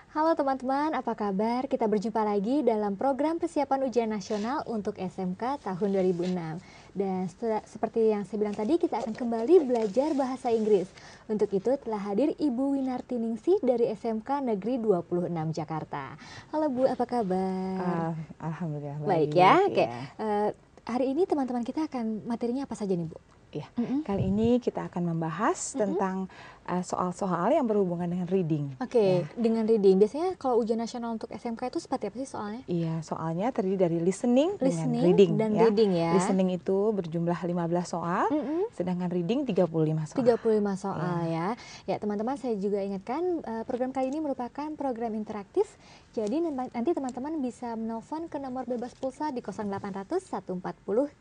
Halo teman-teman, apa kabar? Kita berjumpa lagi dalam program persiapan ujian nasional untuk SMK tahun 2006. Dan seperti yang saya bilang tadi, kita akan kembali belajar bahasa Inggris. Untuk itu telah hadir Ibu Winarti Ningsih dari SMK Negeri 26 Jakarta. Halo Bu, apa kabar? Alhamdulillah Baik ya, oke. Hari ini teman-teman kita akan materinya apa saja nih Bu? Ya, kali ini kita akan membahas tentang soal-soal yang berhubungan dengan reading. Oke, dengan reading. Biasanya kalau ujian nasional untuk SMK itu seperti apa sih soalnya? Iya, soalnya terdiri dari listening dengan Listening reading. dan reading ya. Listening itu berjumlah 15 soal, sedangkan reading 35 soal. 35 soal ya. Ya teman-teman, saya juga ingatkan program kali ini merupakan program interaktif. Jadi nanti teman-teman bisa menelpon ke nomor bebas pulsa di 0800 140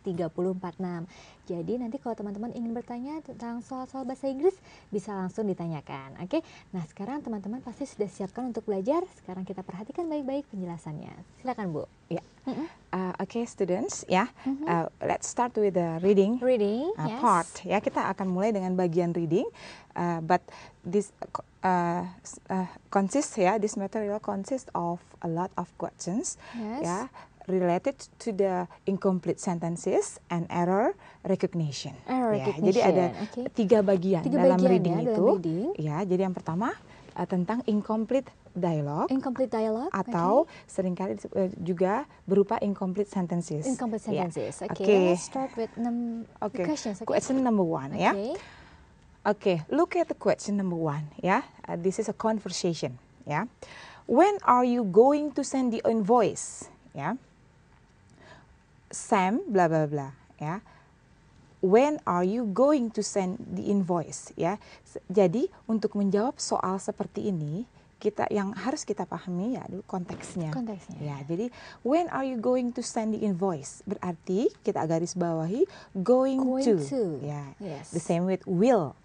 3046. Jadi nanti kalau teman-teman ingin bertanya tentang soal-soal bahasa Inggris bisa langsung ditanyakan. Oke. Nah, sekarang teman-teman pasti sudah siapkan untuk belajar. Sekarang kita perhatikan baik-baik penjelasannya. Silakan, Bu. Ya. Okay, students, let's start with the reading Yes. part. Ya, kita akan mulai dengan bagian reading, but this this material consists of a lot of questions, Yes. related to the incomplete sentences and error recognition. Jadi ada tiga bagian dalam reading itu. Ya, jadi yang pertama tentang incomplete dialogue. Incomplete dialogue atau seringkali juga berupa incomplete sentences. Incomplete sentences. Okay. Let's start with questions. Question number 1. Okay. Look at the question number 1. This is a conversation. When are you going to send the invoice? Sam bla bla bla. When are you going to send the invoice? Jadi untuk menjawab soal seperti ini, yang harus kita pahami dulu konteksnya. Jadi when are you going to send the invoice? Berarti kita garis bawahi going to. The same with will.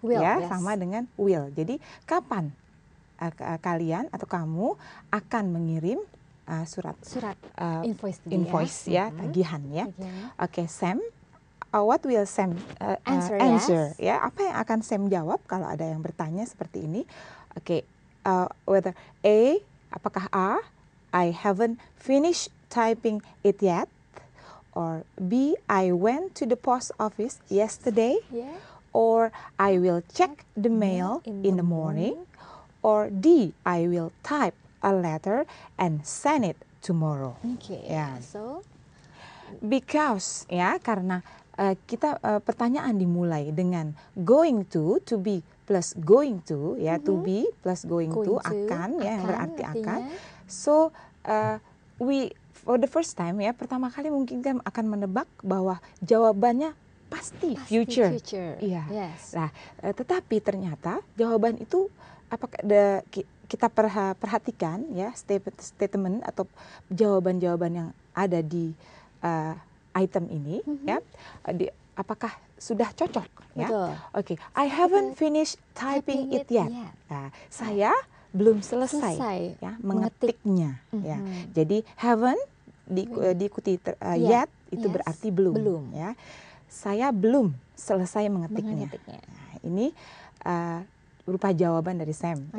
Sama dengan will. Jadi kapan kalian atau kamu akan mengirim surat invoice tagihan Okay, Sam, what will Sam answer? Apa yang akan Sam jawab kalau ada yang bertanya seperti ini? Whether A, apakah A, I haven't finished typing it yet, or B, I went to the post office yesterday, or I will check the mail in the morning, or D, I will type a letter and send it tomorrow. So because karena kita pertanyaan dimulai dengan going to be plus going to to be plus going to akan yang berarti akan. So we for the first time pertama kali mungkin kita akan menebak bahwa jawabannya pasti future. Nah, tetapi ternyata jawaban itu apakah kita perhatikan statement atau jawaban-jawaban yang ada di item ini apakah sudah cocok Okay, I haven't finished typing it yet. Saya belum selesai mengetiknya Jadi haven't diikuti yet itu berarti belum. Saya belum selesai mengetiknya. Nah, ini berupa jawaban dari Sam.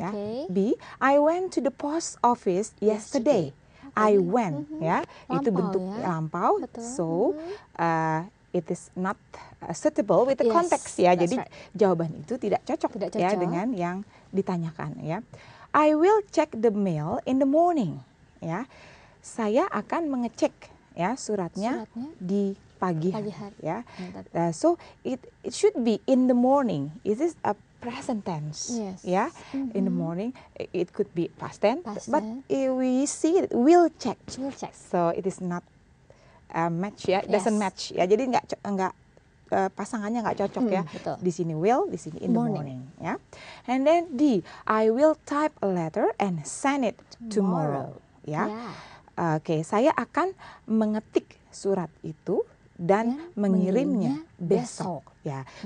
B, I went to the post office yesterday. I went itu bentuk lampau. So it is not suitable with the context Jadi jawaban itu tidak cocok dengan yang ditanyakan I will check the mail in the morning. Saya akan mengecek suratnya di pagi hari. So it should be in the morning. It is a present tense. In the morning. It could be past tense, but we see it will check. So it is not match doesn't match Jadi nggak pasangannya nggak cocok Di sini will, di sini in the morning And then D, I will type a letter and send it tomorrow. Oke, saya akan mengetik surat itu dan mengirimnya besok.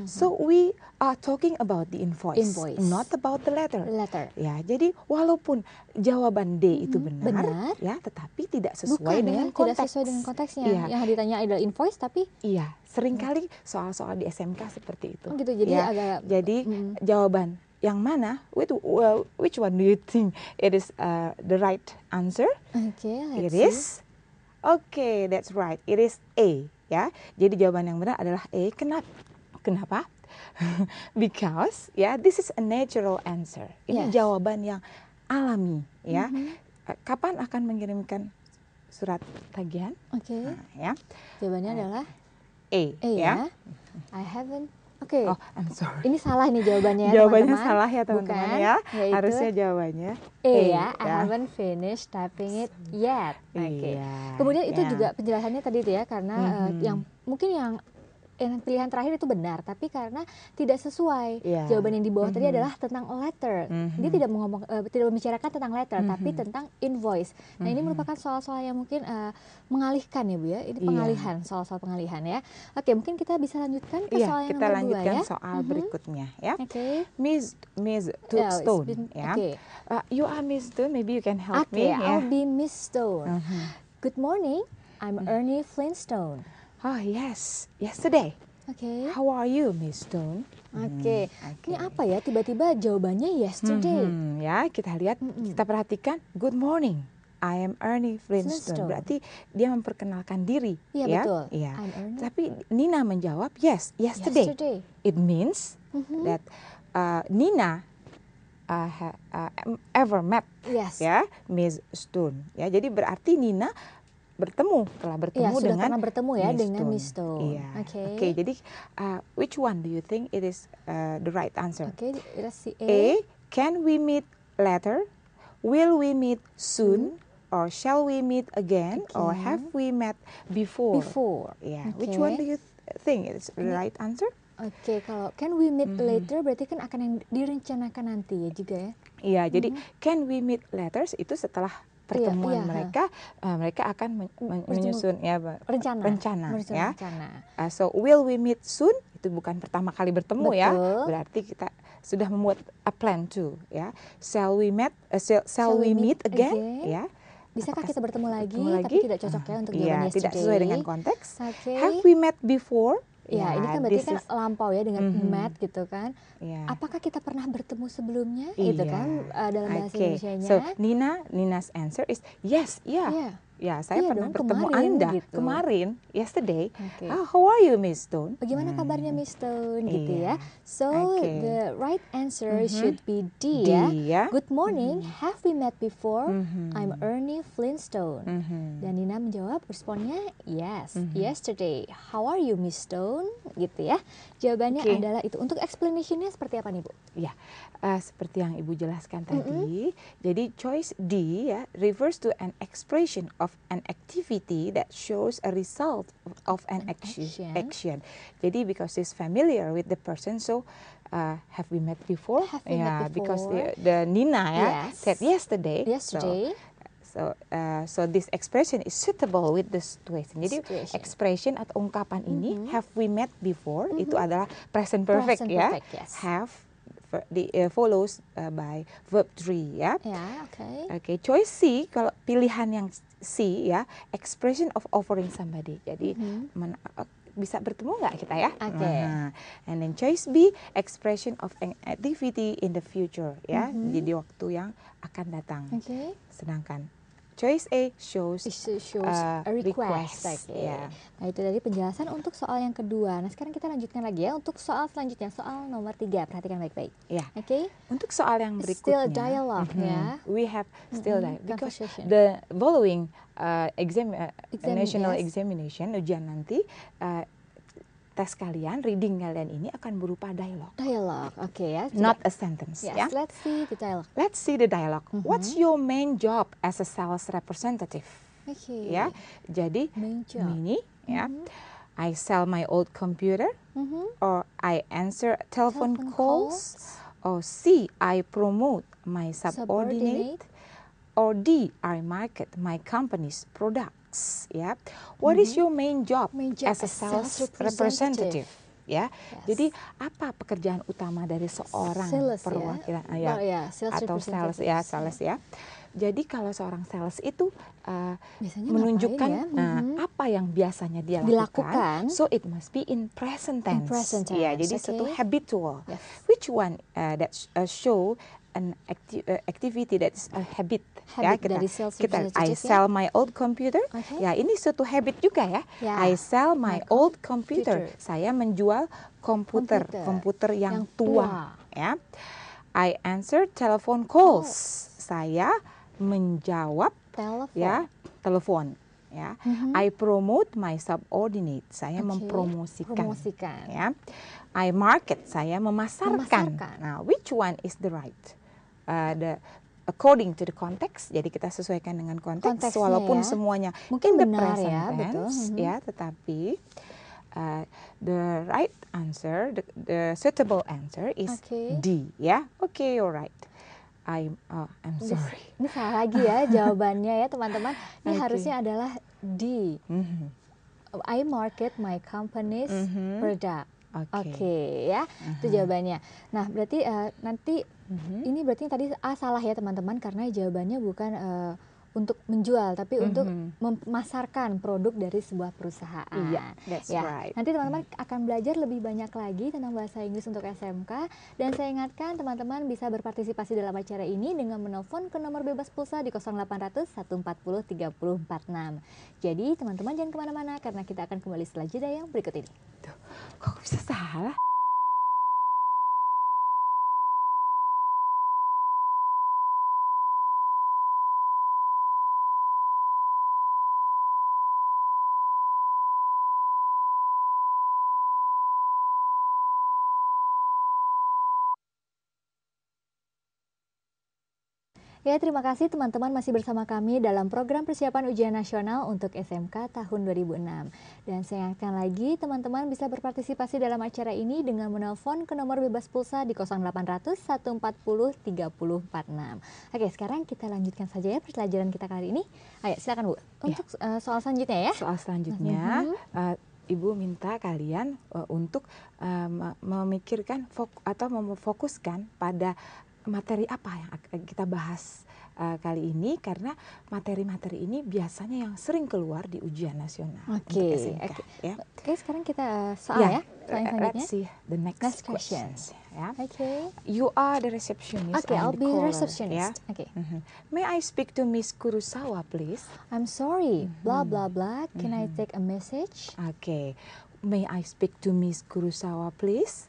So we are talking about the invoice. Not about the letter. Jadi walaupun jawaban D itu benar. Tetapi tidak sesuai dengan konteks. Tidak sesuai dengan konteksnya. Yang ditanya adalah invoice tapi seringkali soal-soal di SMK seperti itu. Jadi agak jadi jawaban yang mana? Which one do you think it is the right answer? Okay, It let's see. is. Okay, that's right. It is A. Ya, jadi jawaban yang benar adalah A. Kenapa? Because this is a natural answer. Ini Yes. jawaban yang alami. Ya, kapan akan mengirimkan surat tagihan? Oke. Nah, ya, Jawabannya adalah A. A ya. I haven't. Oke. Oh, I'm sorry. Ini salah nih jawabannya ya, Jawabannya teman-teman. salah ya teman-teman Bukan, ya. yaitu Harusnya jawabannya A ya. ya. I haven't finished typing it yet. Oke. Iya, Kemudian itu ya. juga penjelasannya tadi tuh ya, karena yang mungkin yang pilihan terakhir itu benar, tapi karena tidak sesuai. Iya. Jawaban yang di bawah tadi adalah tentang letter. Dia tidak tidak membicarakan tentang letter, tapi tentang invoice. Nah, ini merupakan soal-soal yang mungkin mengalihkan ya Bu ya. Ini pengalihan, soal-soal pengalihan ya. Oke, mungkin kita bisa lanjutkan ke soal yang kita nomor 2 lanjutkan ya. soal berikutnya ya. Oke. Miss Yeah, Stone it's been- ya. okay. You are Miss Stone, maybe you can help Oke, me ya. I'll be Miss Stone. Good morning, I'm Ernie Flintstone. Oh yes, yesterday. Oke. How are you, Miss Stone? Oke. Ini apa ya? Tiba-tiba jawabannya yesterday. Ya, kita lihat, kita perhatikan. Good morning. I am Ernie Flintstone. Flintstone. Berarti dia memperkenalkan diri. Iya, ya? betul. Iya. I'm Ernie. Tapi Nina menjawab, yes, yesterday. It means that Nina ever met Yes. ya Miss Stone. Ya, jadi berarti Nina telah bertemu Iya, sudah dengan pernah bertemu ya dengan Miss Stone. Iya. Oke. Oke, jadi which one do you think it is the right answer? Oke, let's see A. Can we meet later? Will we meet soon? Or shall we meet again? Or have we met before? Before. Yeah. Which Oke. one do you think is the right answer? Oke, kalau can we meet later berarti kan akan yang direncanakan nanti ya juga ya. Iya, jadi can we meet later itu setelah pertemuan iya, mereka, mereka akan menyusun ya rencana ya. So will we meet soon itu bukan pertama kali bertemu ya, berarti kita sudah membuat a plan too ya. Shall we meet again? Ya. Bisakah kita bertemu lagi? Tapi tidak cocok ya untuk jawaban yesterday. Tidak sesuai dengan konteks. Okay. Have we met before? Ya, ini kan berarti kan lampau ya dengan met gitu kan. Yeah. Apakah kita pernah bertemu sebelumnya? Gitu kan dalam bahasa Indonesianya. So Nina's answer is yes, Ya, saya pernah bertemu Anda gitu. kemarin, yesterday. Okay. How are you, Miss Stone? Bagaimana kabarnya, Miss Stone? Gitu ya. So the right answer should be D ya. Good morning, have we met before? I'm Ernie Flintstone. Dan Nina menjawab, responnya yes, yesterday. How are you, Miss Stone? Gitu ya. Jawabannya adalah itu. Untuk explanationnya seperti apa nih, Bu? Ya, seperti yang Ibu jelaskan tadi. Jadi choice D ya refers to an expression of an activity that shows a result of an action. Jadi because he's familiar with the person, so have we met before? Because the Nina said yesterday. So this expression is suitable with the situation. Jadi expression atau ungkapan ini have we met before itu adalah present perfect ya. Have follows by verb 3 ya. Okay, choice C kalau pilihan yang C ya, expression of offering somebody. Jadi bisa bertemu nggak kita ya? And then choice B, expression of an activity in the future ya. Jadi waktu yang akan datang. Sedangkan choice A shows a request. Nah, itu dari penjelasan untuk soal yang kedua. Nah, sekarang kita lanjutkan lagi ya untuk soal selanjutnya, soal nomor 3. Perhatikan baik-baik. Untuk soal yang berikutnya, still dialogue ya. We have still dialogue because the following national examination ujian nanti. Tes kalian, reading kalian ini akan berupa dialog. Ya. Not a sentence. Yes, let's see the dialogue. Let's see the dialogue. What's your main job as a sales representative? Ya, jadi Mini, ya, I sell my old computer, or I answer telephone calls, or C, I promote my subordinate, or D, I market my company's product. Ya, what is your main job as a sales representative? ya. Yes. Jadi apa pekerjaan utama dari seorang Sales, perwakilan sales atau sales ya. Jadi kalau seorang sales itu biasanya menunjukkan ngapain ya? apa yang biasanya dia lakukan. So it must be in present tense. Ya, jadi satu habitual. Yes. Which one that show an activity that is a habit ya, kita I sell my old computer. Ya, ini suatu habit juga ya. I sell my old computer. Saya menjual komputer yang tua ya. I answer telephone calls. Saya menjawab telepon ya. I promote my subordinate. Saya mempromosikan ya. I market. Saya memasarkan. Nah, which one is the right? According to the context. Jadi kita sesuaikan dengan konteks walaupun semuanya mungkin in the benar present tense ya, tetapi the right answer, the suitable answer is D ya. Okay, you're right. I'm sorry. Ini salah lagi ya jawabannya ya teman-teman. Ini harusnya adalah D. I market my company's product. Oke, ya. Itu jawabannya. Nah, berarti nanti ini berarti tadi A salah ya teman-teman, karena jawabannya bukan untuk menjual, tapi untuk memasarkan produk dari sebuah perusahaan. Iya, that's right. Nanti teman-teman akan belajar lebih banyak lagi tentang bahasa Inggris untuk SMK. Dan saya ingatkan teman-teman bisa berpartisipasi dalam acara ini dengan menelpon ke nomor bebas pulsa di 0800 140 3046. Jadi teman-teman jangan kemana-mana karena kita akan kembali setelah jeda yang berikut ini. Tuh, kok bisa salah? Ya, terima kasih teman-teman masih bersama kami dalam program persiapan ujian nasional untuk SMK tahun 2006. Dan saya ingatkan lagi teman-teman bisa berpartisipasi dalam acara ini dengan menelpon ke nomor bebas pulsa di 0800 140 3046. Oke, sekarang kita lanjutkan saja ya pelajaran kita kali ini. Ayo, silakan Bu. Untuk soal selanjutnya ya. Soal selanjutnya Ibu minta kalian untuk memikirkan atau memfokuskan pada materi apa yang kita bahas kali ini, karena materi-materi ini biasanya yang sering keluar di ujian nasional. Oke, sekarang kita soal ya. Let's see the next questions. Ya. You are the receptionist. I'll be the receptionist. May I speak to Miss Kurosawa, please? I'm sorry. Blah blah blah. Can I take a message? May I speak to Miss Kurosawa, please?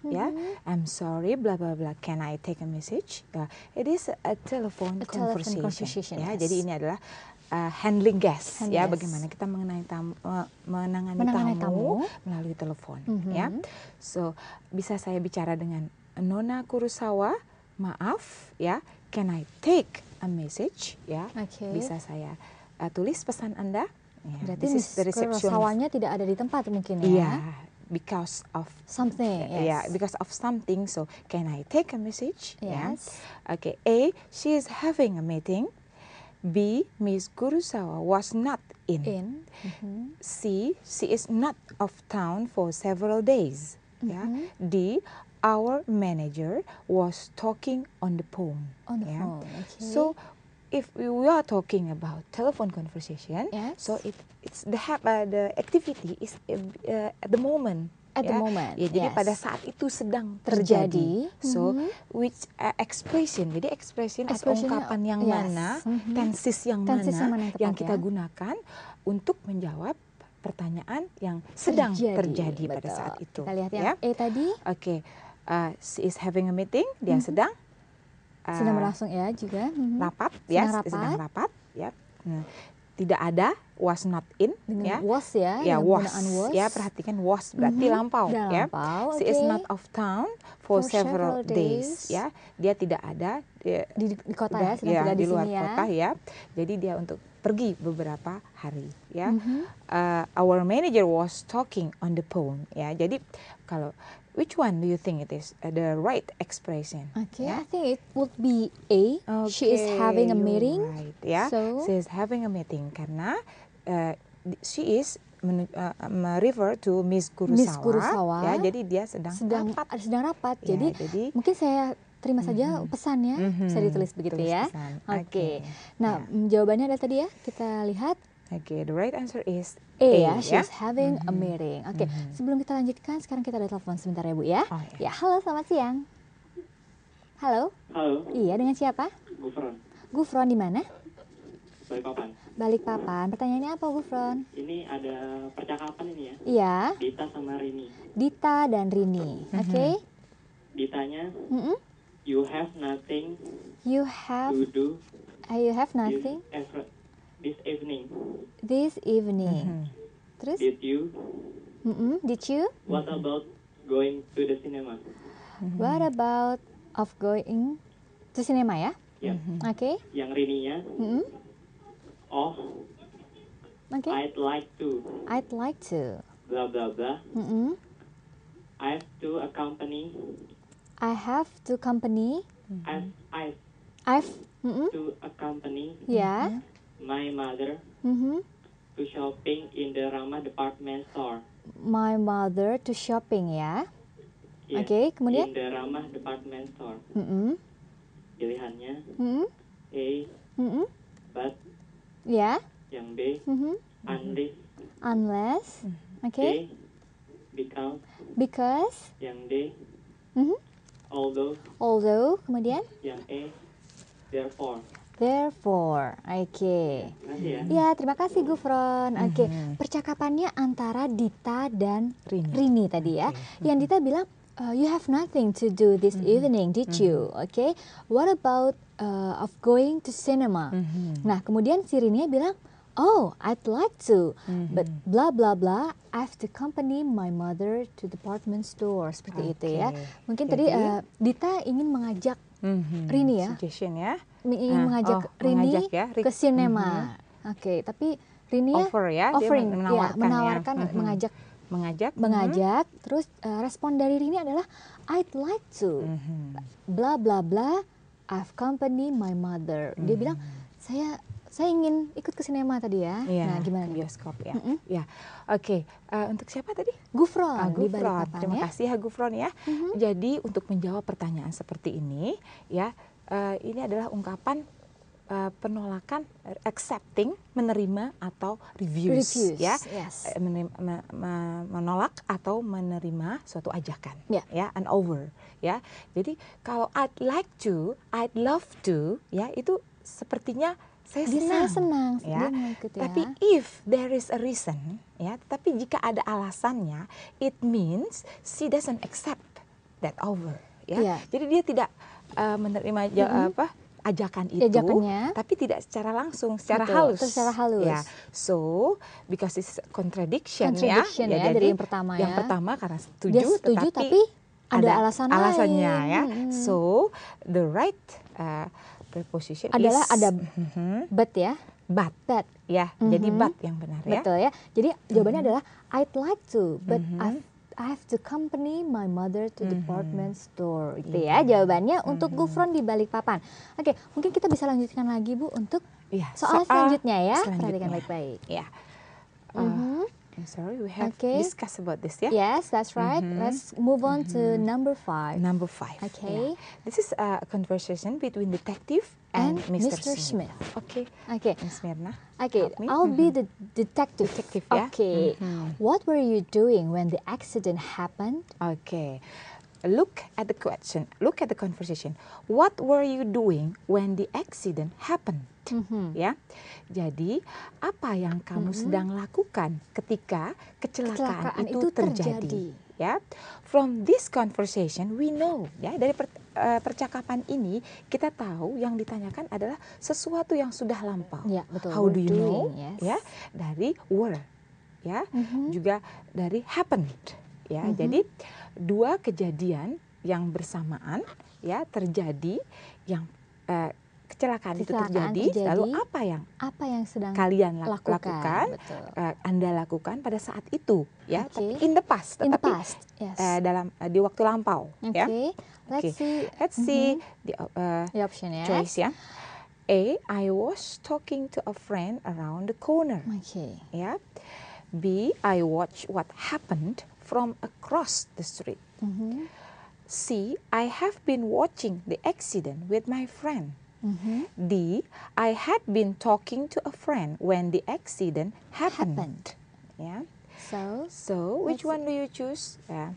I'm sorry, blah blah blah. Can I take a message? It is a telephone conversation. Ya, jadi ini adalah handling guest. Ya, bagaimana kita menangani tamu melalui telepon. Ya, so bisa saya bicara dengan Nona Kurosawa. Maaf, ya. Can I take a message? Ya, bisa saya tulis pesan Anda. Berarti Miss Kurosawanya tidak ada di tempat mungkin ya? Because of something. Because of something. So, can I take a message? Yes. A, she is having a meeting. B, Miss Kurosawa was not in. C, she is not of town for several days. D, our manager was talking on the phone. So, if we are talking about telephone conversation, so it's the activity is at the moment. Jadi pada saat itu sedang terjadi. So which expression? Jadi expression atau ungkapan yang mana, tenses yang mana yang kita gunakan untuk menjawab pertanyaan yang sedang terjadi pada saat itu. Kita lihat ya. Tadi. She is having a meeting. Dia sedang berlangsung ya juga. Rapat ya, sedang rapat ya. Tidak ada, was not in dengan ya. Was ya. Was. Ya, perhatikan was berarti lampau ya. She is not of town for several days ya. Dia tidak ada di kota ya, sedang tidak di luar sini kota ya. Jadi dia untuk pergi beberapa hari ya. Our manager was talking on the phone ya. Jadi kalau which one do you think it is the right expression? I think it would be A. She is having a meeting. Right, ya. She is having a meeting karena she is refer to Miss Kurosawa. Kurosawa. Ya, jadi dia sedang rapat. Ya, jadi mungkin saya terima saja pesannya, bisa ditulis begitu ya. Oke. Nah, jawabannya adalah tadi ya, kita lihat. Oke, the right answer is A ya, she's having a meeting. Oke, sebelum kita lanjutkan, sekarang kita ada telepon sebentar ya Bu ya. Ya, halo, selamat siang. Halo. Halo. Iya, dengan siapa? Gufron. Gufron di mana? Balikpapan. Balikpapan. Pertanyaannya apa, Gufron? Ini ada percakapan ini ya. Iya. Dita sama Rini. Dita dan Rini. Oke. Ditanya, you have nothing You have to do you have nothing this evening. this evening. Terus? Did you? Did you? What about going to the cinema? What about of going to cinema ya? Ya. Oke. Yang Rininya, oh, Oke. I'd like to. I'd like to. Blah blah blah. I have to accompany. I have to accompany. I've to accompany Ya. my mother to shopping in the Rama department store. My mother to shopping ya. Yes, Oke, kemudian? in the Rama department store. Pilihannya A, but. Ya. Yang B, Unless. Oke. C, Because. yang D, Although. Kemudian? yang E, therefore. Therefore. Oke. Makasih ya. Ya, terima kasih Gufron. Oke, percakapannya antara Dita dan Rini tadi ya. Yang Dita bilang, you have nothing to do this evening, did you? Oke. What about of going to cinema? Nah, kemudian si Rini bilang, oh, I'd like to, but blah blah blah. I have to accompany my mother to department store. Seperti itu ya. Mungkin tadi Dita ingin mengajak Rini ya. Suggestion ya. Ingin mengajak Rini ke sinema. Oke, tapi Rini offering, menawarkan, mengajak. Terus respon dari Rini adalah I'd like to, bla bla bla, I've accompany my mother. Dia bilang saya ingin ikut ke sinema tadi ya. Nah, gimana bioskop ya? Ya, oke. Untuk siapa tadi? Gufron. Gufron. Terima kasih ya Gufron ya. Jadi untuk menjawab pertanyaan seperti ini, ya, ini adalah ungkapan penolakan, accepting, menerima atau refuse. Ya, menolak atau menerima suatu ajakan, ya, an over, ya. Jadi kalau I'd like to, I'd love to, ya, itu sepertinya saya senang, ya. Tapi if there is a reason, ya, tapi jika ada alasannya, it means she doesn't accept that over, ya. Jadi dia tidak menerima ajakan itu, tapi tidak secara langsung, secara halus. Ya. So, because it's contradiction ya. Ya, dari yang pertama ya. Yang pertama karena setuju tapi ada alasannya ya. So, the right preposition adalah ada but ya. But ya. Jadi but yang benar ya. Betul ya. Jadi jawabannya adalah I'd like to, but I have to accompany my mother to department store. Itu ya jawabannya untuk Gufron di Balikpapan. Oke, mungkin kita bisa lanjutkan lagi Bu untuk soal selanjutnya ya. Perhatikan baik-baik. Ya. I'm sorry, we have discussed about this ya. Yes, that's right. Let's move on to number 5. Number 5. Okay. Yeah. This is a conversation between detective and Mr. Smith. Okay. Miss Mirna. Okay, I'll be the detective. Ya. Okay. What were you doing when the accident happened? Okay. Look at the question. Look at the conversation. What were you doing when the accident happened? Ya. Jadi, apa yang kamu sedang lakukan ketika kecelakaan itu terjadi? Ya. From this conversation we know, ya, dari percakapan ini kita tahu yang ditanyakan adalah sesuatu yang sudah lampau. Ya, betul. How do you know? Ya, dari were, ya, juga dari happened, ya. Jadi dua kejadian yang bersamaan, ya, terjadi, yang kecelakaan itu terjadi, lalu apa yang sedang kalian lakukan, Anda lakukan pada saat itu, ya, tapi in the past, dalam di waktu lampau, ya. Let's see the option ya. Choice ya. A, I was talking to a friend around the corner. Okay. Ya. B, I watch what happened from across the street. C, I have been watching the accident with my friend. D, I had been talking to a friend when the accident happened. Yeah. So which one do you choose? Yeah.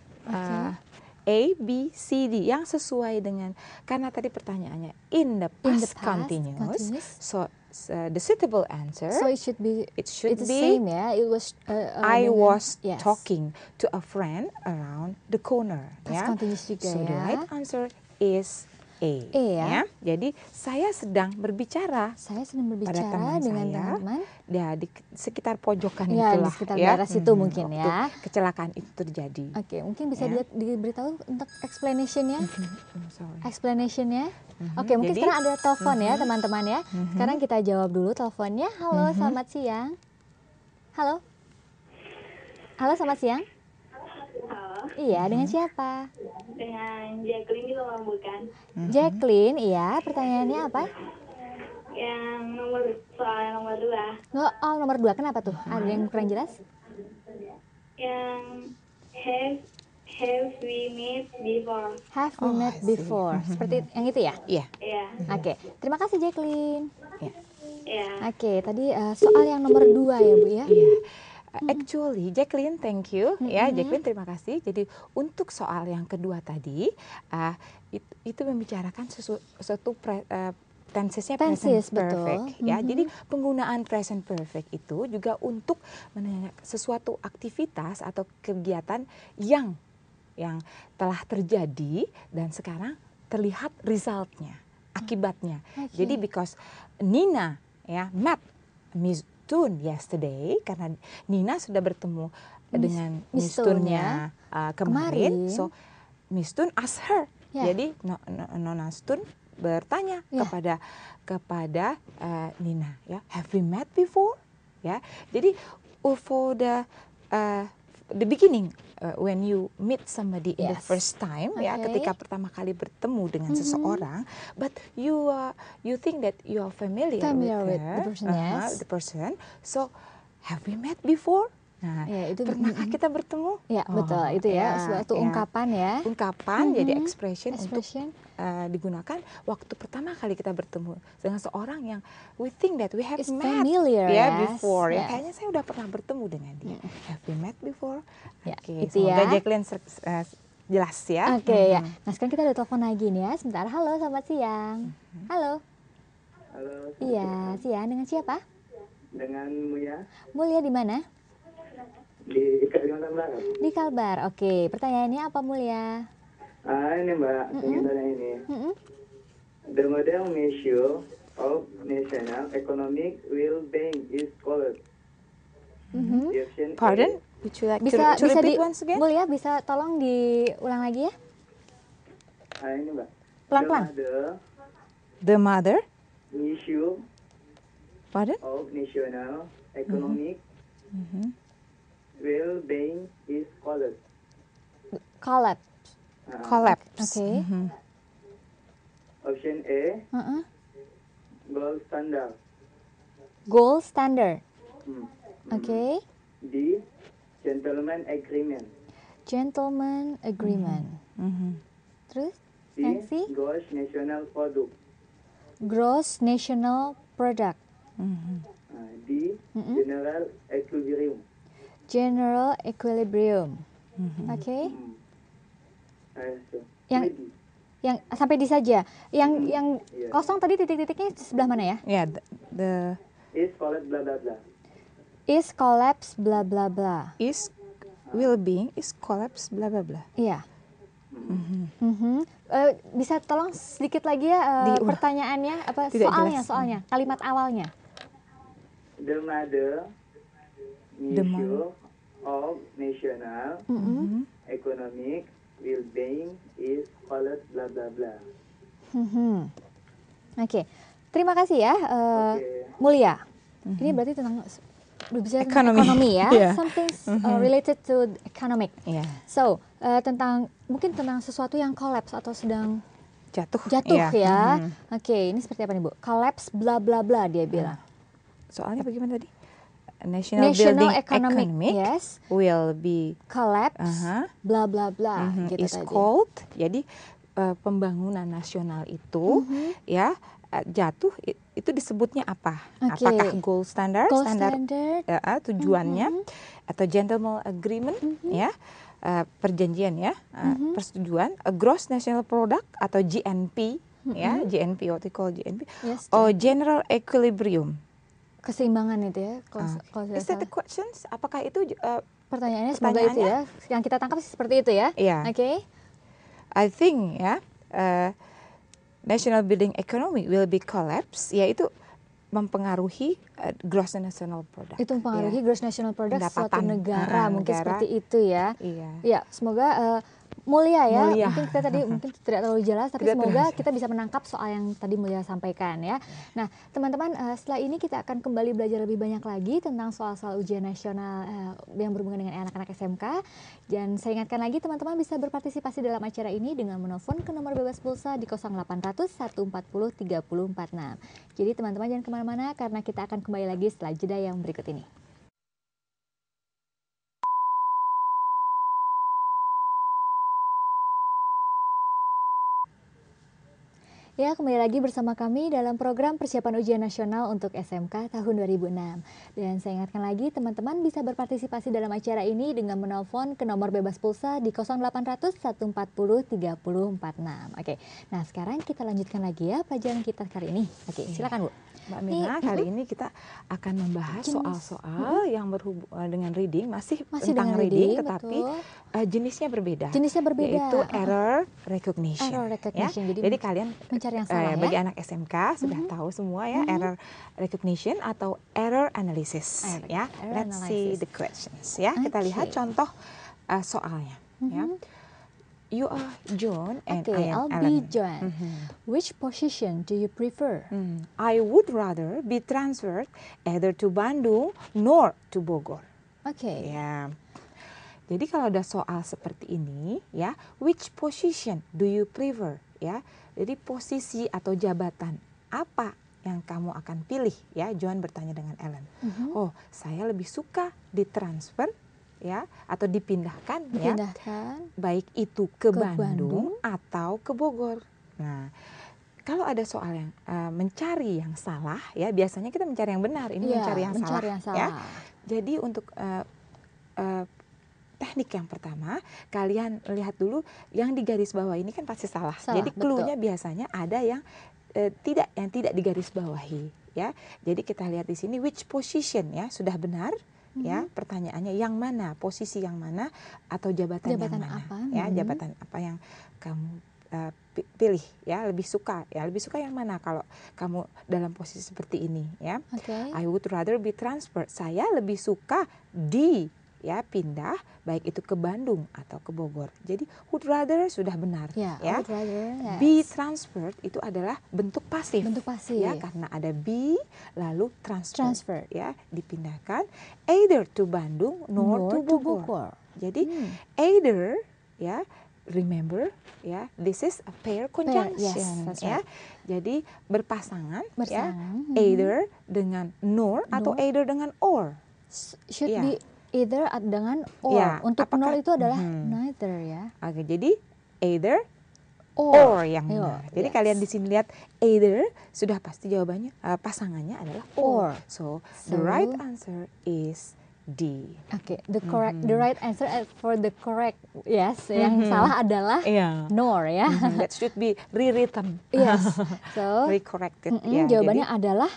A, B, C, D yang sesuai dengan, karena tadi pertanyaannya in the past continuous. So the suitable answer. So it should be the same ya. It was I was talking to a friend around the corner. Past continuous juga so ya. the right answer is A. Ya. Jadi saya sedang berbicara. Saya sedang berbicara pada dengan saya, teman-teman. Ya, di sekitar pojokan ya, itulah. Di sekitar daerah situ mungkin ya. Kecelakaan itu terjadi. Oke, mungkin bisa diberitahu untuk explanation-nya. Explanation-nya. Oke, mungkin sekarang ada telepon ya teman-teman ya. Sekarang kita jawab dulu teleponnya. Halo, selamat siang. Halo. Halo, selamat siang. Halo. Iya, dengan siapa? Dengan Jacqueline di Lombok bukan? Jacqueline, iya. Pertanyaannya apa? Soal nomor 2. Oh, nomor 2. Kenapa tuh? Ada yang kurang jelas? Yang have we met before? Have we met before? Seperti yang itu ya? Iya. Iya. Oke, terima kasih Jacqueline. Iya. Oke, tadi soal yang nomor 2 ya Bu ya? Iya. Actually, Jacqueline, thank you. Ya, Jacqueline, terima kasih. Jadi untuk soal yang kedua tadi, itu membicarakan sesuatu tensesnya present perfect. Ya, jadi penggunaan present perfect itu juga untuk menanyakan sesuatu aktivitas atau kegiatan yang telah terjadi dan sekarang terlihat resultnya, akibatnya. Jadi because Nina met Miss Tun yesterday, karena Nina sudah bertemu dengan Miss Tunnya kemarin, so Miss Tun ask her. Jadi Nona Tun bertanya kepada Nina, ya, have we met before? Ya, jadi for the beginning, when you meet somebody in the first time, ya, ketika pertama kali bertemu dengan seseorang, but you think that you are familiar with the person, so have we met before? Nah, pernahkah kita bertemu? Ya, betul, itu ya, suatu ungkapan ya. Ungkapan, jadi expression untuk digunakan waktu pertama kali kita bertemu dengan seorang yang we think that we have met before. Ya, kayaknya saya udah pernah bertemu dengan dia. Have we met before? Oke, semoga Jacqueline jelas ya. Oke, ya. Nah, sekarang kita ada telepon lagi nih ya. Sebentar. Halo, selamat siang. Halo. Halo. Iya, siang. Dengan siapa? Dengan Mulia. Mulia di mana? Di Kalimantan Barat. Di Kalbar. Oke, pertanyaannya apa Mulia? Ini Mbak, ingin tanya ini. The model measure of national economic well-being is called. Pardon? Would you like bisa to repeat once again? Mulia, bisa tolong diulang lagi ya? Ini Mbak. Pelan-pelan. The mother measure pardon? of national economic well-being is called. Collapse. Oke. Option A, gold standard. Gold standard. Oke. D, gentleman agreement. Gentleman agreement. Terus? C, C? gross national product. Gross national product. D, general equilibrium. General equilibrium. Oke. Yang sampai di saja. Yang kosong tadi titik-titiknya sebelah mana ya? Ya, the is collapse bla bla bla. Is collapse bla bla bla. Is well-being is collapse bla bla bla. Iya. Bisa tolong sedikit lagi ya pertanyaannya apa? Soalnya kalimat awalnya. The mother measure of national economic well-being is called bla bla bla. Oke. Terima kasih ya, Mulia. Ini berarti tentang berbicara tentang ekonomi ya, something related to economic. So mungkin tentang sesuatu yang collapse atau sedang jatuh ya. Oke, ini seperti apa nih Bu? Collapse bla bla bla dia bilang. Soalnya bagaimana tadi? national building economic, economic yes, will be collapse, bla bla bla, gitu is tadi. called. Jadi pembangunan nasional itu ya jatuh itu disebutnya apa? Oke. Apakah gold standard, Gold standar standard. tujuannya atau gentleman agreement ya, perjanjian ya, persetujuan, a gross national product atau GNP ya, GNP, what we call GNP, Yes, general equilibrium. Keseimbangan itu ya. Kalau Is that the questions? Apakah itu pertanyaannya semoga itu ya. Yang kita tangkap seperti itu ya. Iya. Oke. I think ya, national building economy will be collapse, yaitu mempengaruhi gross national product. Itu mempengaruhi gross national product suatu negara, mungkin seperti itu ya. Iya. Ya, semoga Mulia ya. Mulia. Mungkin kita tadi tidak terlalu jelas, tapi semoga kita bisa menangkap soal yang tadi Mulia sampaikan ya. Nah, teman-teman, setelah ini kita akan kembali belajar lebih banyak lagi tentang soal-soal ujian nasional yang berhubungan dengan anak-anak SMK. Dan saya ingatkan lagi teman-teman bisa berpartisipasi dalam acara ini dengan menelpon ke nomor bebas pulsa di 0800 140 3046. Jadi teman-teman jangan kemana-mana karena kita akan kembali lagi setelah jeda yang berikut ini. Ya, kembali lagi bersama kami dalam program persiapan ujian nasional untuk SMK tahun 2006. Dan saya ingatkan lagi, teman-teman bisa berpartisipasi dalam acara ini dengan menelpon ke nomor bebas pulsa di 0800 140 3046. Oke, nah sekarang kita lanjutkan lagi ya pelajaran kita kali ini. Oke, silakan Bu. Mbak Mirna, kali ini kita akan membahas soal-soal yang berhubungan dengan reading, masih tentang reading, tetapi jenisnya berbeda. Jenisnya berbeda. Yaitu error recognition. Error recognition. Ya? Jadi kalian mencari yang salah bagi anak SMK sudah tahu semua ya, error recognition atau error analysis. Ya, let's see the questions. Ya, kita lihat contoh soalnya. Ya. You are John and I am I'll Ellen. be John. Which position do you prefer? I would rather be transferred either to Bandung nor to Bogor. Oke. Ya. Jadi kalau ada soal seperti ini, ya, which position do you prefer? Ya, jadi posisi atau jabatan apa yang kamu akan pilih? Ya, John bertanya dengan Ellen. Oh, saya lebih suka ditransfer ya atau dipindahkan ya, baik itu ke Bandung atau ke Bogor. Nah, kalau ada soal yang mencari yang salah ya, biasanya kita mencari yang benar, ini mencari yang salah ya. Jadi untuk teknik yang pertama, kalian lihat dulu yang di garis bawah ini kan pasti salah. Jadi clue-nya biasanya ada yang tidak digarisbawahi ya. Jadi kita lihat di sini which position ya, sudah benar. Ya, pertanyaannya yang mana, posisi yang mana atau jabatan yang mana apa? Ya, jabatan apa yang kamu pilih ya, lebih suka yang mana kalau kamu dalam posisi seperti ini ya. I would rather be transferred, saya lebih suka pindah baik itu ke Bandung atau ke Bogor. Jadi would rather sudah benar ya. Would rather, yes. Be transferred itu adalah bentuk pasif. Ya, karena ada be lalu transfer. Ya, dipindahkan either to Bandung nor to Bogor. Jadi either ya, remember ya, this is a pair conjunction ya. Jadi berpasangan ya, either dengan nor atau either dengan or. Should be either dengan or. Ya, untuk nor itu adalah neither ya. Oke, jadi either or yang benar. Jadi kalian di sini lihat either sudah pasti jawabannya pasangannya adalah or. So the right answer is D. Oke, the right answer for the correct yang salah adalah nor ya. That should be rewritten. Yes. So recorrected. Jawabannya adalah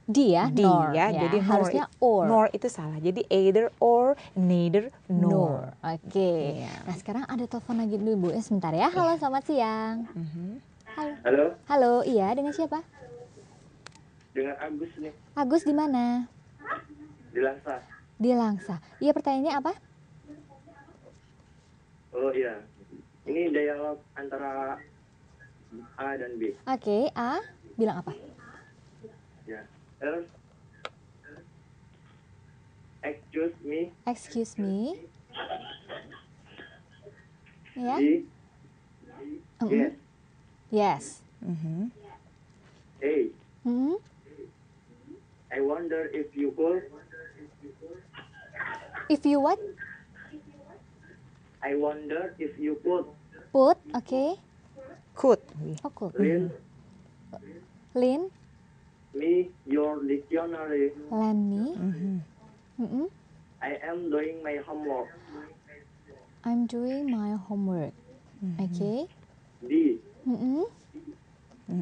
D ya, nor ya. Jadi harusnya or. Nor itu salah. Jadi either or, neither nor. Oke. Nah, sekarang ada telepon lagi dulu Bu. Sebentar ya. Halo, selamat siang. Halo. Halo, iya, dengan siapa? Dengan Agus nih. Agus di mana? Di Langsa. Di Langsa. Iya, pertanyaannya apa? Oh iya. Ini dialog antara A dan B. Oke, A bilang apa? Ya. Excuse me. Ya. Yes. A. I wonder if you could If you what? I wonder if you could Put, okay. Could. Oh, cool. lend Lend me your dictionary. me. Mm-mm. I am doing my homework. I'm doing my homework. Okay. D. Mm-mm.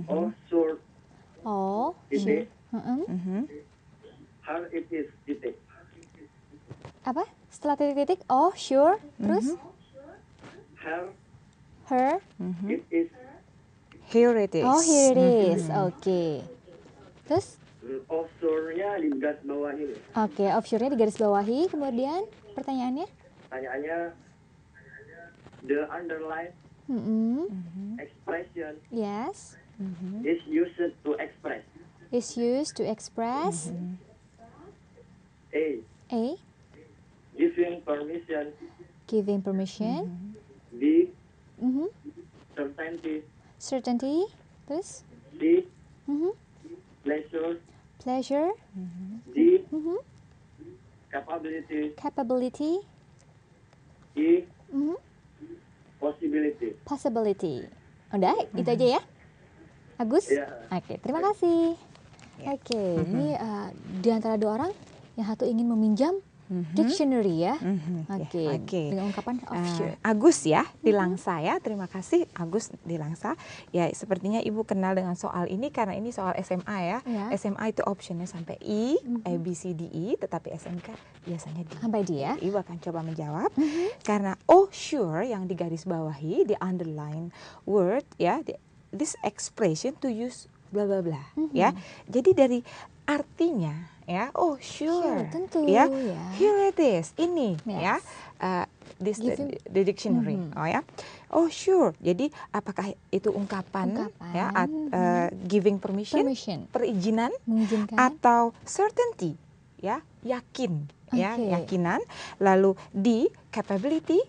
Oh, sure. Oh, It sure. is. Her it is. Titik. Apa? Setelah titik-titik, oh, sure. Terus? Her Her. it is. Here it is. Oh, here it is. Oke. Terus? Offshore-nya di garis bawah ini. Oke, offshore-nya di garis bawahi. Kemudian pertanyaannya? Pertanyaannya, the underline expression Yes. is used to express. Is used to express A. A. Giving permission. Giving permission. B. Mhm. Certainty. Certainty. Terus? C. Mhm. Pleasure. Pleasure. D. Mhm. Capability. Capability. E. Mhm. Possibility. Possibility. Udah, itu aja ya, Agus? Ya. Oke, terima kasih. Oke, ini di antara dua orang yang satu ingin meminjam dictionary ya. Oke, Oke. dengan ungkapan offshore. Agus ya di Langsa ya. Terima kasih Agus di Langsa. Ya sepertinya Ibu kenal dengan soal ini karena ini soal SMA ya. Ya. SMA itu optionnya sampai I, A, B, C, D, E. Tetapi SMK biasanya D. Sampai D ya. Ibu akan coba menjawab. Karena oh sure yang di garis bawahi, di underline word ya. This expression to use bla bla bla ya. Jadi dari artinya ya, oh sure, tentu ya, ya. here it is, ini ya, Yes. this Giving- the dictionary, oh ya, oh sure, jadi apakah itu ungkapan, ya, giving permission, perizinan, mengizinkan, atau certainty, ya, yakin, ya, Oke. yakinan, lalu D, capability,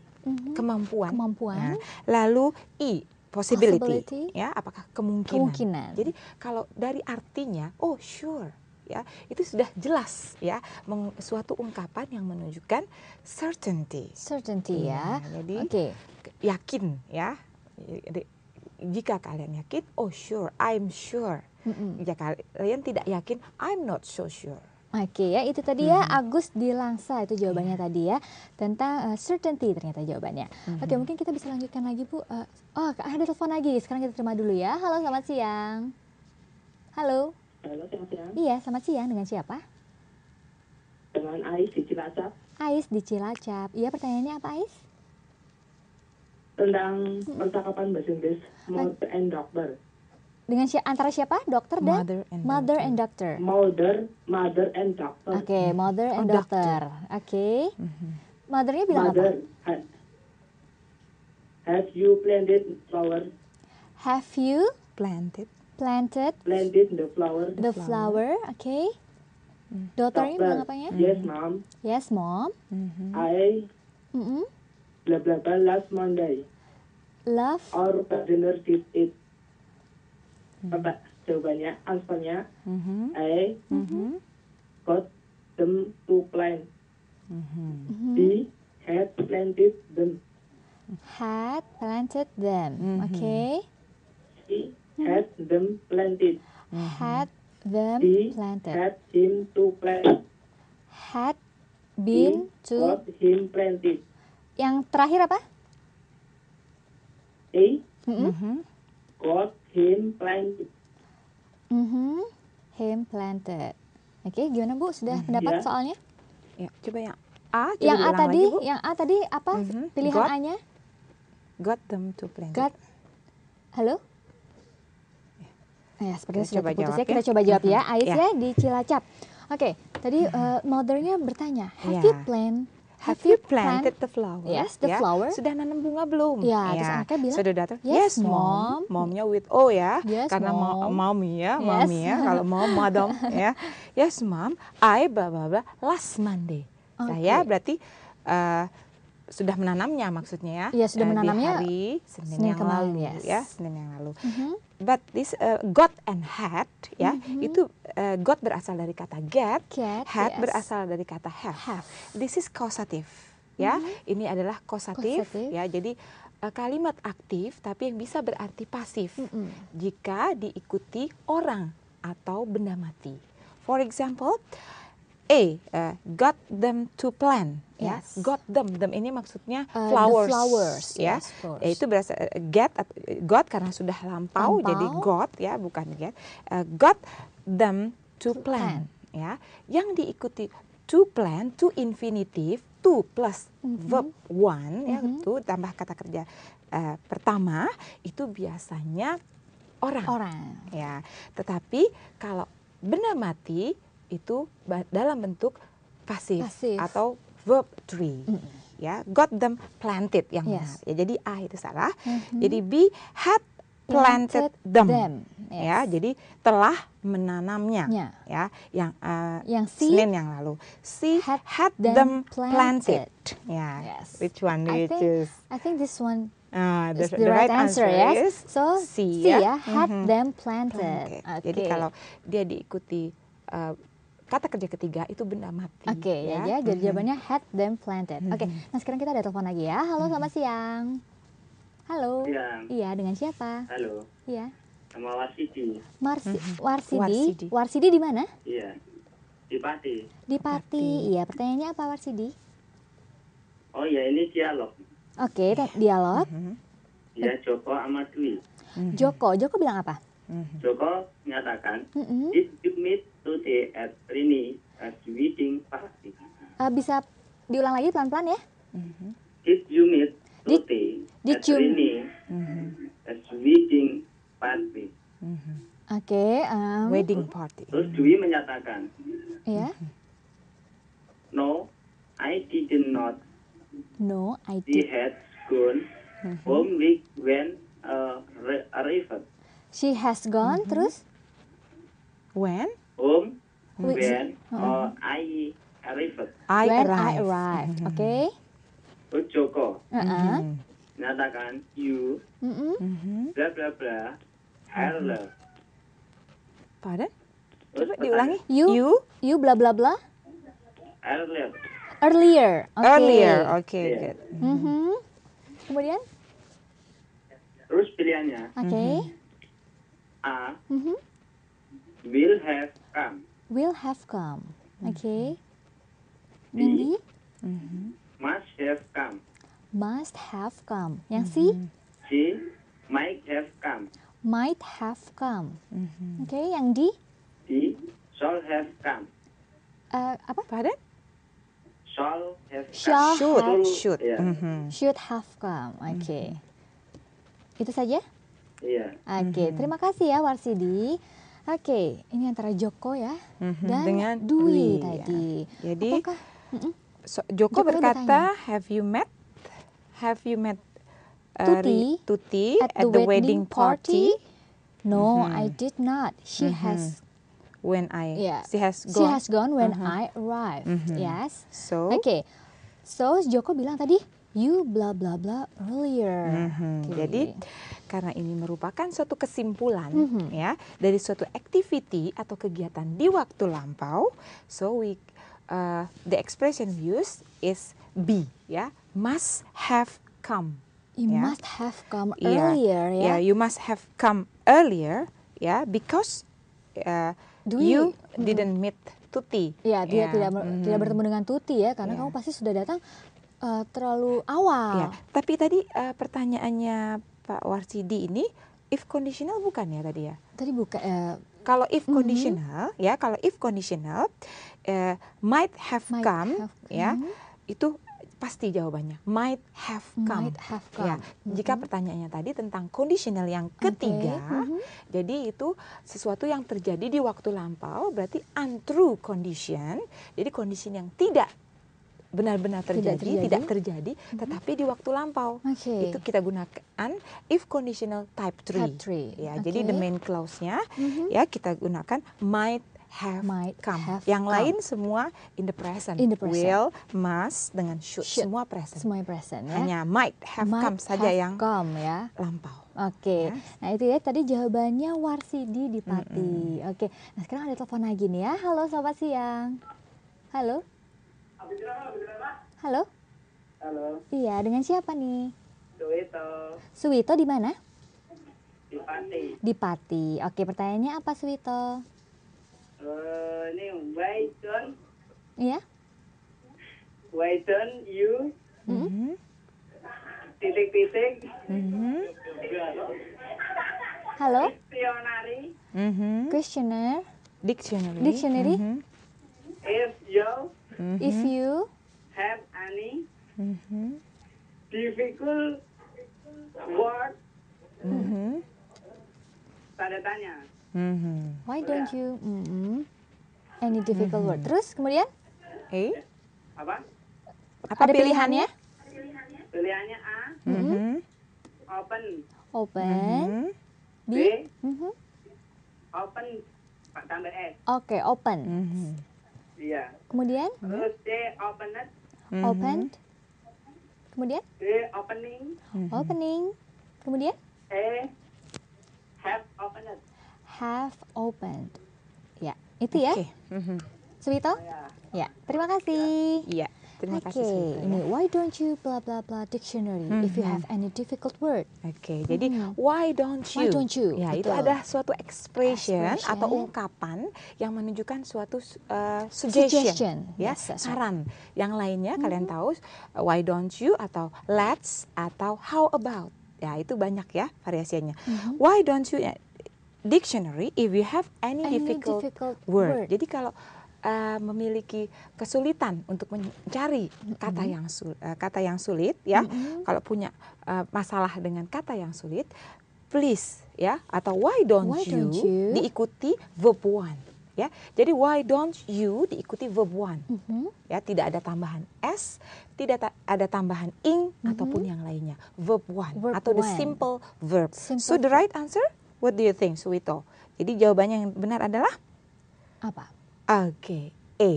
kemampuan, kemampuan, Nah, lalu I, possibility, Possibility. ya, apakah kemungkinan. Kemungkinan. Jadi kalau dari artinya, oh sure, ya, itu sudah jelas ya, suatu ungkapan yang menunjukkan certainty. certainty ya. Jadi Oke. yakin ya. Jika kalian yakin, oh sure, I'm sure. Jika kalian tidak yakin, I'm not so sure. Oke ya, itu tadi ya Agus di Langsa, itu jawabannya tadi ya, tentang certainty ternyata jawabannya. Oke, mungkin kita bisa lanjutkan lagi Bu. Oh, ada telepon lagi, sekarang kita terima dulu ya. Halo, selamat siang. Halo. Halo, selamat siang. Iya, selamat siang. Dengan siapa? Dengan Ais di Cilacap. Ais di Cilacap. Iya, pertanyaannya apa Ais? Tentang percakapan bahasa Inggris, mother and doctor. Dengan antara siapa? Dokter dan? Mother and doctor. Mother and doctor. Oke, mother and Oh, doctor. Oke. Mothernya bilang Mother, apa? have you planted flowers? Have you Planted. planted Planted the flower? the flower? Oke. Daughternya bilang apanya? Yes, mom. Yes, mom. I Mm-mm. blah blah blah last Monday. Love. Our gardener did it. Apa jawabannya? Answernya I got them to plant. B had planted them. Had planted them. Oke. C had them planted. Had them D planted. had him to plant. Had been to. Got him planted. Yang terakhir apa? A Mm-mm. got him planted. Him planted. Oke, gimana Bu? Sudah mendapat Ya. soalnya? Ya, coba yang A. Coba Yang A diulang tadi, lagi, Bu. yang A tadi apa? Pilihan Got. A-nya? Got them to plant. Got. Halo? Ya, sepertinya Kita sudah coba terputus jawab ya. Kita ya. coba jawab ya. Ais Ya. ya di Cilacap. Oke, tadi mothernya bertanya, have Ya. you planted? Have you planted the flower? Yes, the Ya. flower. Sudah nanam bunga belum? Ya, terus anaknya bilang, Sudah datang? yes, Yes, mom. Momnya with O ya. Yes, Karena mom. mommy ya, Yes. mommy ya. Kalau mom, madam ya. Yes, mom. I blah blah blah last Monday. Oke. Saya berarti sudah menanamnya maksudnya ya. Iya, sudah menanamnya di hari Senin yang kemarin, lalu yes. ya, Senin yang lalu. But this got and had ya, itu got berasal dari kata get, had yes. berasal dari kata have. This is causative ya. Ini adalah causative ya. Jadi kalimat aktif tapi yang bisa berarti pasif jika diikuti orang atau benda mati. For example, got them to plant. Yes. Ya, got them ini maksudnya flowers. The flowers, Ya, yes, flowers. Itu berasal got karena sudah lampau, jadi got ya, bukan get. Got them to plant. Ya, yang diikuti to plant, to infinitive, to plus verb one ya, itu tambah kata kerja pertama itu biasanya orang. Ya, tetapi kalau benda mati itu dalam bentuk pasif. Atau verb 3 ya, got them planted yang benar ya, jadi A itu salah. Jadi B, had planted them. Ya, jadi telah menanamnya ya, yang Senin yang lalu. C, had them planted. Ya, which one do you choose? I think this one the right answer, yes. is So C ya, had them planted. Jadi kalau dia diikuti kata kerja ketiga itu benda mati. Ya, jadi jawabannya had them planted. Nah sekarang kita ada telepon lagi ya. Halo, selamat siang. Halo. Siang. Iya, dengan siapa? Halo. Iya. Sama Warsidi. Warsidi. Warsidi di mana? Iya. Di Pati. Di Pati. Iya, pertanyaannya apa Warsidi? Oh iya, ini dialog. Oke, dialog. Ya, Joko sama Dwi. Joko bilang apa? Joko menyatakan, did you meet today at Rini as wedding party? Bisa diulang lagi pelan-pelan ya? Did you meet today at Rini as wedding party? Wedding party. Terus Dwi menyatakan, Iya. no, I did not. No, I She did. had gone home when arrived. She has gone, terus? When? Home when I arrived. When I arrived. Oke. Terus Joko menyatakan you bla bla bla earlier. Pardon? Terus Coba diulangi. You bla bla bla. Earlier. Earlier. Oke, good. Kemudian? Terus pilihannya A will have come. Will have come. Oke. Yang B? Must have come. Must have come. Yang C? C might have come. Might have come. Oke, yang D? D should have come. Apa? Pardon? Shall have Shall come. Should. Iya. Should have come. Oke. Itu saja? Iya. Oke, terima kasih ya Warsidi. Oke, ini antara Joko ya dan dengan Dwi Dwi, tadi. ya. Jadi apakah Joko berkata, bertanya. have you met Tuti at the wedding party? No, I did not. She has When she she has has gone when I arrived. Yes. So, Oke. So Joko bilang tadi you bla bla bla earlier. Oke. Jadi karena ini merupakan suatu kesimpulan ya dari suatu activity atau kegiatan di waktu lampau, so the expression used is B ya, must have come. You ya. must have come earlier ya. Yeah, you must have come earlier ya, because you didn't meet Tuti. Ya, dia tidak bertemu dengan Tuti ya, karena kamu pasti sudah datang terlalu awal. Ya, tapi tadi pertanyaannya Pak Warsidi ini if conditional bukan ya tadi ya? Tadi bukan. Kalau if conditional ya, kalau if conditional might have come ya, itu pasti jawabannya might have come. Might have come. Ya, jika pertanyaannya tadi tentang conditional yang ketiga, jadi itu sesuatu yang terjadi di waktu lampau, berarti untrue condition. Jadi kondisi yang tidak benar-benar terjadi, tidak terjadi, tetapi di waktu lampau. Itu kita gunakan if conditional type 3. Ya, jadi the main clause-nya ya kita gunakan might have Might come. have Yang come. lain semua in the present. In the present. Will, must dengan should, Should. semua present. Semuanya present ya. Hanya might have Might come saja have yang come ya. lampau. Oke, Yes. nah itu ya tadi jawabannya Warsidi di Pati. Oke, nah sekarang ada telepon lagi nih ya. Halo, selamat siang. Halo. Halo. Halo, Iya, dengan siapa nih? Suwito, Suwito di mana? di Pati. Di Pati. Oke, pertanyaannya apa Suwito? Ini Iya? why don't you Mhm. titik-titik Mhm. Halo, dictionary Mhm. questionnaire. Dictionary. Dictionary. Mhm. if you Mhm. If you have any Mhm. difficult word, Mhm. tanda tanya. Mhm. why don't you any difficult word. Terus kemudian Apa? Apa ada pilihannya? Pilihannya A, Mhm. open. open. Mhm. B. B, Mhm. open tambah S. Oke, open. Mhm. Iya. Kemudian Terus C, opened. Mhm. opened. Kemudian D, opening. Mhm. opening. Kemudian E, have opened. have opened. Ya, itu ya. Oke. Mhm. Suwito? Ya. Ya, terima kasih. Iya, terima Oke, kasih Suwito, ya. ini why don't you blah blah blah dictionary if you have any difficult word. Oke, jadi why don't you? Why don't you? Ya, itu Betul. ada suatu expression Expression. atau ungkapan yang menunjukkan suatu suggestion, ya, Yes, that's right. saran. Yang lainnya kalian tahu why don't you atau let's atau how about. Ya, itu banyak ya variasinya. Why don't you dictionary if you have any difficult word. Jadi kalau memiliki kesulitan untuk mencari kata yang sulit ya, kalau punya masalah dengan kata yang sulit, please ya atau why don't you diikuti verb one ya. Jadi why don't you diikuti verb one ya, tidak ada tambahan s, tidak ada tambahan ing ataupun yang lainnya, verb one atau the simple verb. So the right answer, what do you think, Suwito? Jadi jawabannya yang benar adalah Apa? oke, A.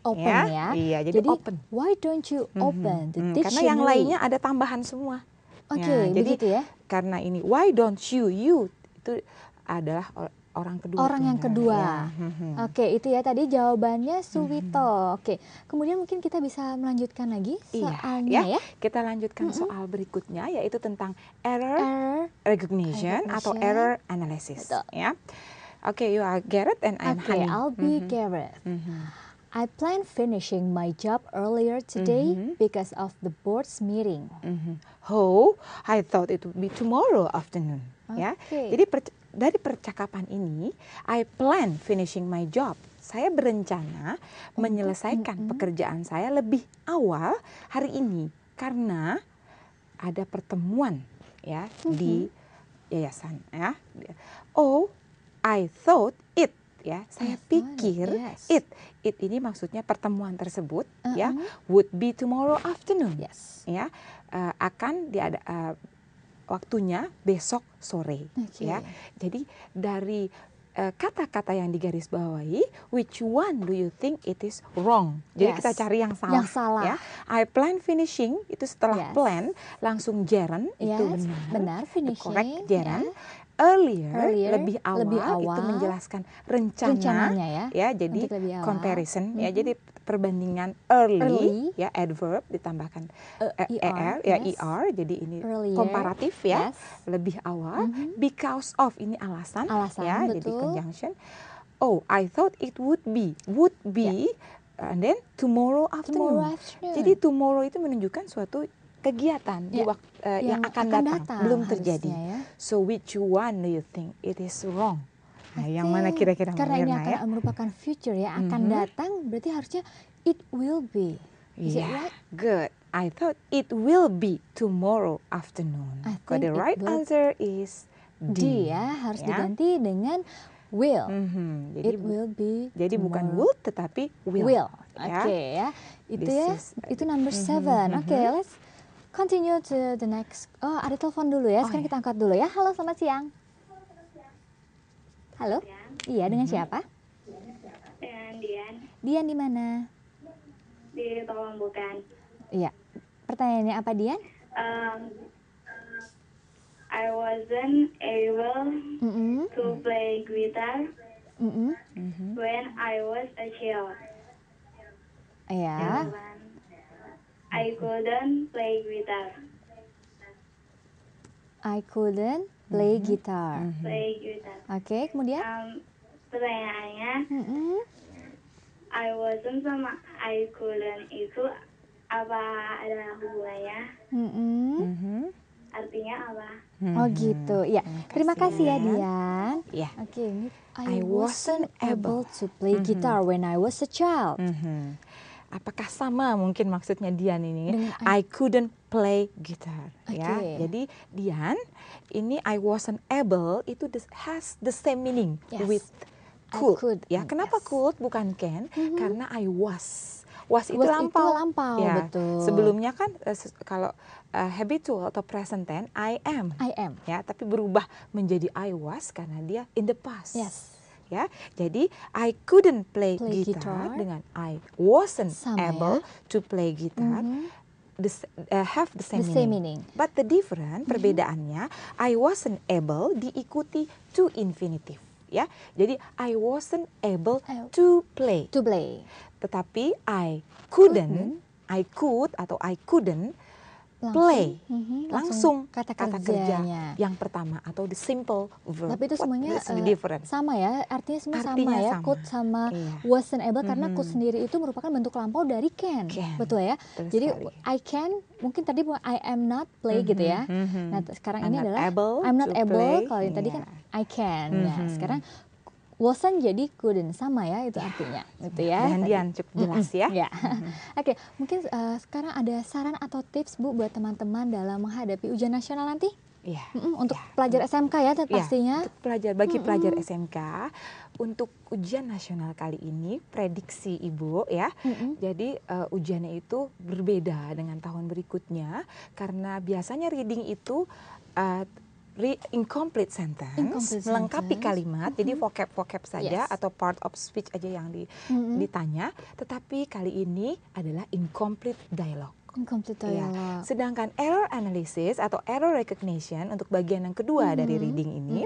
Open ya. Iya, jadi open. Why don't you open the dictionary? Karena yang lainnya ada tambahan semua. Oke, Ya, jadi begitu ya. karena ini why don't you itu adalah orang kedua. Orang yang kedua. Ya. Oke, itu ya tadi jawabannya Suwito. Oke, kemudian mungkin kita bisa melanjutkan lagi soalnya ya. Kita lanjutkan soal berikutnya yaitu tentang error recognition atau error analysis. Betul. Ya. Oke, you are Garrett and I'm Oke, Hani. I'll be Gareth. I plan finishing my job earlier today because of the board's meeting. Oh, I thought it would be tomorrow afternoon. Ya, jadi dari percakapan ini, I plan finishing my job. Saya berencana menyelesaikan pekerjaan saya lebih awal hari ini karena ada pertemuan ya di yayasan ya. Oh, I thought it ya, saya pikir it ini maksudnya pertemuan tersebut ya would be tomorrow afternoon ya, akan waktunya besok sore ya. Jadi dari kata-kata yang digarisbawahi, which one do you think it is wrong? Jadi kita cari yang salah. Yang salah. Ya. I plan finishing itu setelah plan langsung gerund itu benar. Benar, finishing. Correct gerund. Earlier, lebih awal itu menjelaskan rencananya ya jadi comparison ya, jadi perbandingan early ya, adverb ditambahkan er jadi ini earlier, komparatif ya, lebih awal, because of ini alasan ya, betul. Jadi conjunction. Oh, I thought it would be and then tomorrow afternoon. Jadi tomorrow itu menunjukkan suatu kegiatan di waktu yang akan datang belum terjadi. Ya. So which one do you think it is wrong? Nah, yang mana kira-kira karena ini akan ya? merupakan future ya, akan datang, berarti harusnya it will be. Is it right? Good. I thought it will be tomorrow afternoon. So the right answer is D ya, harus diganti dengan will. Jadi, it will be. Jadi tomorrow. bukan would tetapi will. Oke ya. Itu ya. Itu number 7. Oke, let's continue to the next. Oh, ada telepon dulu ya. Sekarang kita angkat dulu ya. Halo, selamat siang. Halo. Iya, dengan siapa? Dian. Dian di mana? Di Pambukan. Iya. Pertanyaannya apa, Dian? I wasn't able to play guitar when I was a child. Iya. Jawaban, I couldn't play guitar. I couldn't play guitar. Play guitar. Oke, kemudian? Pertanyaannya, I wasn't sama I couldn't itu apa ada hubungannya? Artinya apa? Oh gitu, ya. Terima kasih ya, Dian. Ya. Oke, ini I wasn't able to play guitar when I was a child. Apakah sama mungkin maksudnya Dian ini? Dengan I couldn't play guitar. Ya, Oke. jadi Dian, ini I wasn't able itu has the same meaning Yes. with I could. could, Ya, kenapa yes. could bukan can? Karena I was. Was itu Was itu lampau. lampau, Ya, betul. Sebelumnya kan kalau habitual atau present tense I am. I am. Ya, tapi berubah menjadi I was karena dia in the past. Yes. Ya, jadi I couldn't play Play guitar guitar. dengan I wasn't Sama able ya. to play guitar. Have the same The same meaning. meaning. But the different perbedaannya I wasn't able diikuti to infinitive. Ya, jadi I wasn't able to play. To play. Tetapi I could atau I couldn't play. Langsung kata kerja kerjanya. yang pertama atau the simple verb. Tapi itu semuanya What's the difference? sama ya, artinya semua Artinya sama ya. sama. Could sama Iya. wasn't able karena could sendiri itu merupakan bentuk lampau dari can. Can. Betul ya. Betul Jadi sekali. I can mungkin tadi I am not play gitu ya. Nah, sekarang I'm ini not adalah able I'm not to able. play. Kalau yang tadi Iya. kan I can. Nah, sekarang wasn't jadi couldn't, sama ya itu artinya. Gitu ya. Gantian cukup jelas ya. Ya. Oke, mungkin sekarang ada saran atau tips Bu buat teman-teman dalam menghadapi ujian nasional nanti? Iya. Untuk pelajar SMK ya Ya, pastinya. bagi pelajar SMK untuk ujian nasional kali ini prediksi Ibu ya. Jadi ujiannya itu berbeda dengan tahun berikutnya karena biasanya reading itu incomplete sentence, Incomplete melengkapi sentence. kalimat, jadi vocab saja Yes. atau part of speech aja yang ditanya. Tetapi kali ini adalah incomplete dialogue. Incomplete Ya. dialogue. Sedangkan error analysis atau error recognition untuk bagian yang kedua dari reading ini,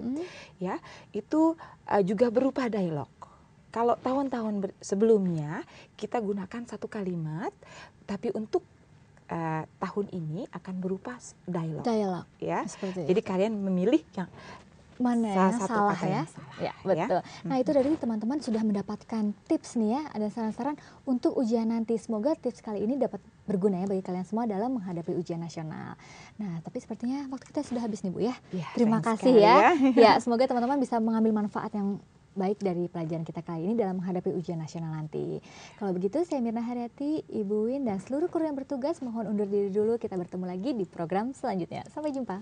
ya itu juga berupa dialog. Kalau tahun-tahun sebelumnya kita gunakan satu kalimat, tapi untuk tahun ini akan berupa dialog. Dialog. Ya, Seperti jadi kalian memilih yang mana salah yang satu salah kata ya? yang salah, Ya, ya. betul. Nah, itu dari teman-teman sudah mendapatkan tips nih ya, ada saran-saran untuk ujian nanti. Semoga tips kali ini dapat berguna ya bagi kalian semua dalam menghadapi ujian nasional. Nah, tapi sepertinya waktu kita sudah habis nih Bu ya. Ya, Terima sayang kasih sekali ya. ya. Ya, semoga teman-teman bisa mengambil manfaat yang baik dari pelajaran kita kali ini dalam menghadapi ujian nasional nanti. Kalau begitu, saya Mirna Haryati, Ibu Win, dan seluruh kru yang bertugas mohon undur diri dulu. Kita bertemu lagi di program selanjutnya. Sampai jumpa.